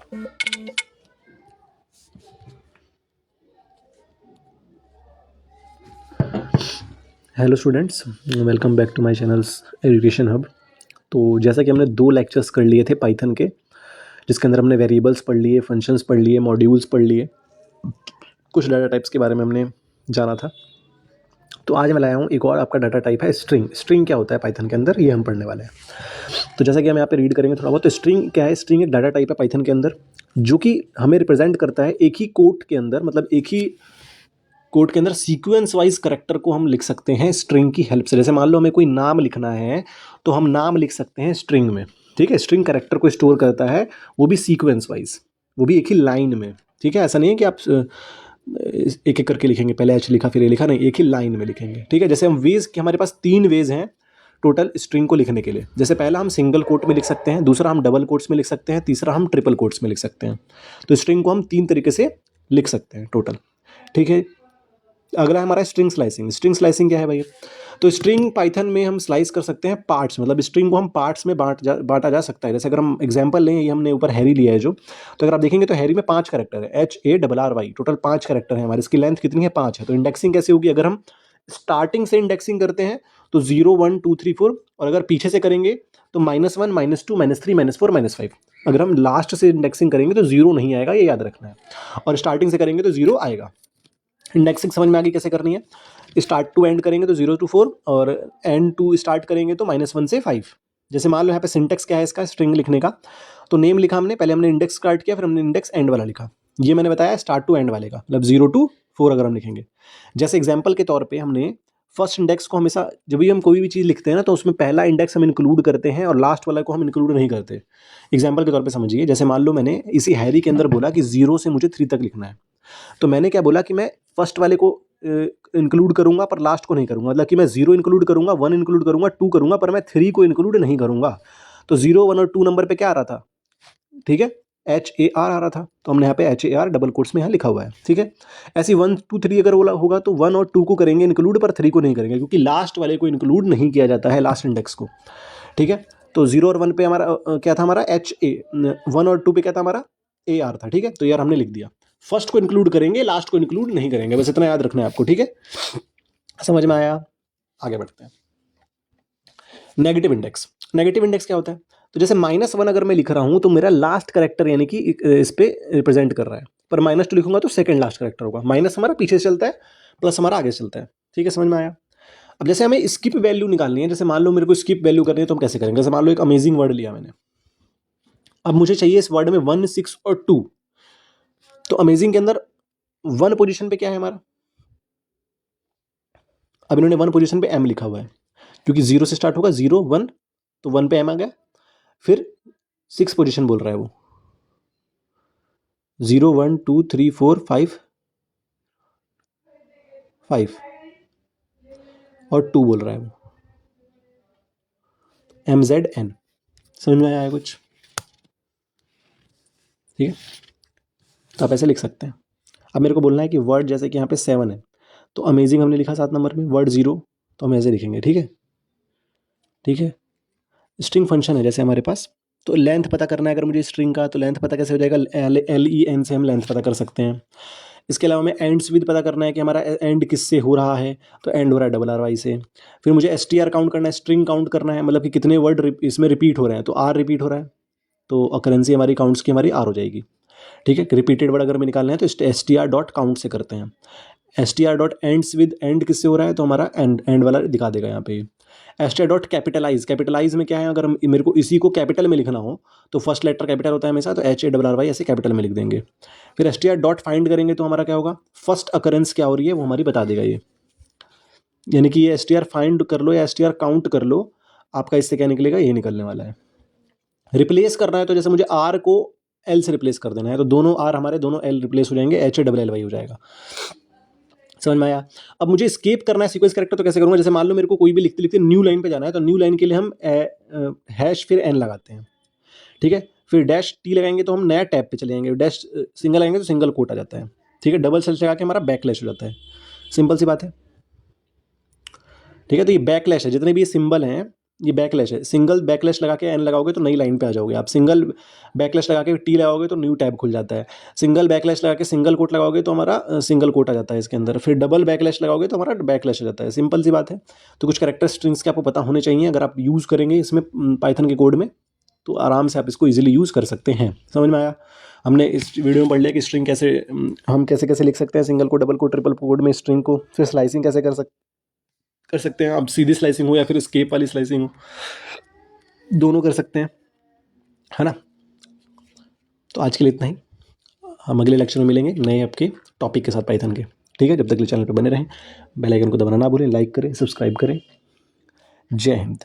Hello students, welcome back to my channels education hub. तो जैसा कि हमने 2 लेक्चर्स कर लिए थे पाइथन के, जिसके अंदर हमने वेरिएबल्स पढ़ लिए, फंक्शंस पढ़ लिए, मॉड्यूल्स पढ़ लिए, कुछ डाटा टाइप्स के बारे में हमने जाना था। तो आज मैं लाया हूँ एक और आपका डाटा टाइप है स्ट्रिंग। स्ट्रिंग क्या होता है पाइथन के अंदर, ये हम पढ़ने वाले हैं। तो जैसा कि हम यहाँ पे रीड करेंगे थोड़ा बहुत, तो स्ट्रिंग क्या है? स्ट्रिंग एक डाटा टाइप है पाइथन के अंदर, जो कि हमें रिप्रेजेंट करता है एक ही कोड के अंदर, मतलब एक ही कोड के अंदर सीक्वेंस वाइज करैक्टर को हम लिख सकते हैं स्ट्रिंग की हेल्प से। जैसे मान लो हमें कोई नाम लिखना है तो हम नाम लिख सकते हैं स्ट्रिंग में, ठीक है। स्ट्रिंग करैक्टर को स्टोर करता है, वो भी सीक्वेंस वाइज, वो भी एक ही लाइन में, ठीक है। ऐसा नहीं है कि आप एक एक करके लिखेंगे, पहले एच लिखा फिर ए लिखा, नहीं, एक ही लाइन में लिखेंगे, ठीक है। जैसे हम वेज के, हमारे पास 3 वेज हैं टोटल स्ट्रिंग को लिखने के लिए। जैसे पहला हम सिंगल कोट में लिख सकते हैं, दूसरा हम डबल कोट्स में लिख सकते हैं, तीसरा हम ट्रिपल कोट्स में लिख सकते हैं। तो स्ट्रिंग को हम 3 तरीके से लिख सकते हैं टोटल, ठीक है। अगला हमारा स्ट्रिंग स्लाइसिंग। स्ट्रिंग स्लाइसिंग क्या है भाई? तो स्ट्रिंग पाइथन में हम स्लाइस कर सकते हैं पार्ट्स, मतलब स्ट्रिंग को हम पार्ट्स में बांटा जा सकता है। जैसे अगर हम एग्जांपल लें, ये हमने ऊपर हैरी लिया है जो, तो अगर आप देखेंगे तो हैरी में 5 कैरेक्टर है, HARRY, टोटल 5 कैरेक्टर है हमारे। इसकी लेंथ कितनी है? 5 है। तो इंडेक्सिंग कैसे होगी? अगर हम स्टार्टिंग से इंडेक्सिंग करते हैं तो 0 1 2 3 4, और अगर पीछे से करेंगे तो -1 -2 -3 -4 -5। अगर हम लास्ट से इंडेक्सिंग करेंगे तो 0 नहीं आएगा, ये याद रखना है, और स्टार्टिंग से करेंगे तो 0 आएगा। इंडेक्सिंग समझ में आ गई कैसे करनी है? स्टार्ट टू एंड करेंगे तो 0 to 4, और एंड टू स्टार्ट करेंगे तो -1 से 5। जैसे मान लो यहाँ पे सिंटेक्स क्या है इसका स्ट्रिंग लिखने का, तो नेम लिखा हमने, पहले हमने इंडेक्स स्टार्ट किया, फिर हमने इंडेक्स एंड वाला लिखा। ये मैंने बताया स्टार्ट टू एंड वाले का, मतलब 0 to 4 अगर हम लिखेंगे। जैसे एग्जाम्पल के तौर पर हमने फर्स्ट इंडेक्स को हमेशा, जब भी हम कोई भी चीज़ लिखते हैं ना, तो उसमें पहला इंडेक्स हम इंक्लूड करते हैं और लास्ट वाला को हम इंक्लूड नहीं करते। एग्जाम्पल के तौर पे समझिए, जैसे मान लो मैंने इसी हैरी के अंदर बोला कि 0 से मुझे 3 तक लिखना है, तो मैंने क्या बोला कि मैं फर्स्ट वाले को इंक्लूड करूंगा पर लास्ट को नहीं करूंगा। मतलब कि मैं 0 इंक्लूड करूंगा, 1 इंक्लूड करूंगा, 2 करूंगा, पर मैं 3 को इंक्लूड नहीं करूंगा। तो 0 1 और 2 नंबर पे क्या आ रहा था? ठीक है, HAR आ रहा था, तो हमने यहाँ पे HAR डबल कोट्स में यहाँ लिखा हुआ है, ठीक है। ऐसे 1 2 3 अगर बोला होगा तो 1 और 2 को करेंगे इंक्लूड, पर 3 को नहीं करेंगे, क्योंकि लास्ट वाले को इंक्लूड नहीं किया जाता है, लास्ट इंडेक्स को, ठीक है। तो 0 और 1 पे हमारा क्या था? हमारा HA। 1 और 2 पे क्या था? हमारा AR था, ठीक है। तो यार हमने लिख दिया, फर्स्ट को इंक्लूड करेंगे, लास्ट को इंक्लूड नहीं करेंगे, बस इतना याद रखना है आपको, ठीक है। समझ में आया? आगे बढ़ते हैं। Negative index. नेगेटिव इंडेक्स क्या होता है? तो जैसे -1 अगर मैं लिख रहा हूं तो मेरा लास्ट करेक्टर यानी कि इस पे रिप्रेजेंट कर रहा है, पर -2 लिखूंगा तो सेकंड लास्ट करेक्टर होगा। माइनस हमारा पीछे से चलता है, प्लस हमारा आगे से चलता है, ठीक है। समझ में आया? अब जैसे हमें स्किप वैल्यू निकालनी है, जैसे मान लो मेरे को स्किप वैल्यू करनी है, तो हम कैसे करेंगे? जैसे मान लो एक अमेजिंग वर्ड लिया मैंने, अब मुझे चाहिए इस वर्ड में 1 6 और 2। तो अमेजिंग के अंदर 1 पोजीशन पे क्या है हमारा? अब इन्होंने 1 पोजीशन पे m लिखा हुआ है, क्योंकि 0 से स्टार्ट होगा, 0 1, तो 1 पे m आ गया। फिर 6 पोजीशन बोल रहा है वो, 0 1 2 3 4 5 5, और 2 बोल रहा है वो, MZN। समझ में आया है कुछ? ठीक है, तो आप ऐसे लिख सकते हैं। अब मेरे को बोलना है कि वर्ड, जैसे कि यहाँ पे 7 है, तो अमेजिंग हमने लिखा 7 नंबर में, वर्ड 0, तो हम ऐसे लिखेंगे, ठीक है। ठीक है, स्ट्रिंग फंक्शन है जैसे हमारे पास, तो लेंथ पता करना है अगर मुझे स्ट्रिंग का, तो लेंथ पता कैसे हो जाएगा? LEN से हम लेंथ पता कर सकते हैं। इसके अलावा हमें एंड्स विद पता करना है कि हमारा एंड किससे हो रहा है, तो एंड हो रहा है RRY से। फिर मुझे STR काउंट करना है, स्ट्रिंग काउंट करना है, मतलब कि कितने वर्ड इसमें रिपीट हो रहे हैं, तो R रिपीट हो रहा है, तो अकरेंसी हमारी काउंट्स की हमारी R हो जाएगी, ठीक है। रिपीटेड वर्ड अगर में निकालना है तो STR डॉट काउंट से करते हैं। STR dot ends with, and किससे हो रहा है, तो हमारा एंड वाला दिखा देगा यहाँ पे। STR डॉट कैपिटलाइज, कैपिटलाइज में क्या है? अगर मेरे को इसी को कैपिटल में लिखना हो तो फर्स्ट लेटर कैपिटल होता है हमेशा, तो HARRY ऐसे कैपिटल में लिख देंगे। फिर STR डॉट फाइंड करेंगे तो हमारा क्या होगा? फर्स्ट अकरेंस क्या हो रही है वो हमारी बता देगा ये, यानी कि ये STR फाइंड कर लो या STR काउंट कर लो, आपका इससे क्या निकलेगा? ये निकलने वाला है। रिप्लेस करना है तो जैसे मुझे R को L से रिप्लेस कर देना है, तो दोनों R हमारे दोनों L रिप्लेस हो जाएंगे, HALLY हो जाएगा। समझ में आया? अब मुझे स्केप करना है सीक्वेंस कैरेक्टर, तो कैसे करूंगा? जैसे मान लो मेरे को कोई भी लिखते लिखते न्यू लाइन पे जाना है, तो न्यू लाइन के लिए हम हैश फिर n लगाते हैं, ठीक है। फिर डैश T लगाएंगे तो हम नया टैब पे चले जाएंगे, डैश सिंगल लगाएंगे तो सिंगल कोट आ जाता है, ठीक है। डबल स्लैश लगा के हमारा बैकलैश हो जाता है। सिंपल सी बात है, ठीक है। तो ये बैकलैश है, जितने भी ये सिंबल हैं ये बैकलैश है, सिंगल बैकलैश लगा के एन लगाओगे तो नई लाइन पे आ जाओगे आप, सिंगल बैकलैश लगा के टी लगाओगे तो न्यू टैब खुल जाता है, सिंगल बैकलैश लगा के सिंगल कोट लगाओगे तो हमारा सिंगल कोट आ जाता है इसके अंदर, फिर डबल बैकलैश लगाओगे तो हमारा बैकलैश आ जाता है। सिंपल सी बात है। तो कुछ कैरेक्टर स्ट्रिंग्स के आपको पता होने चाहिए, अगर आप यूज़ करेंगे इसमें पाइथन के कोड में तो आराम से आप इसको ईजिली यूज़ कर सकते हैं। समझ में आया? हमने इस वीडियो में पढ़ लिया कि स्ट्रिंग कैसे हम कैसे कैसे लिख सकते हैं, single code, double quote, triple code में स्ट्रिंग को, फिर स्लाइसिंग कैसे कर सकते हैं, अब सीधी स्लाइसिंग हो या फिर स्केप वाली स्लाइसिंग हो, दोनों कर सकते हैं, है ना। तो आज के लिए इतना ही, हम अगले लेक्चर में मिलेंगे नए आपके टॉपिक के साथ पाइथन के। ठीक है, जब तक के चैनल पर बने रहें, बेल आइकन को दबाना ना भूलें, लाइक करें, सब्सक्राइब करें। जय हिंद।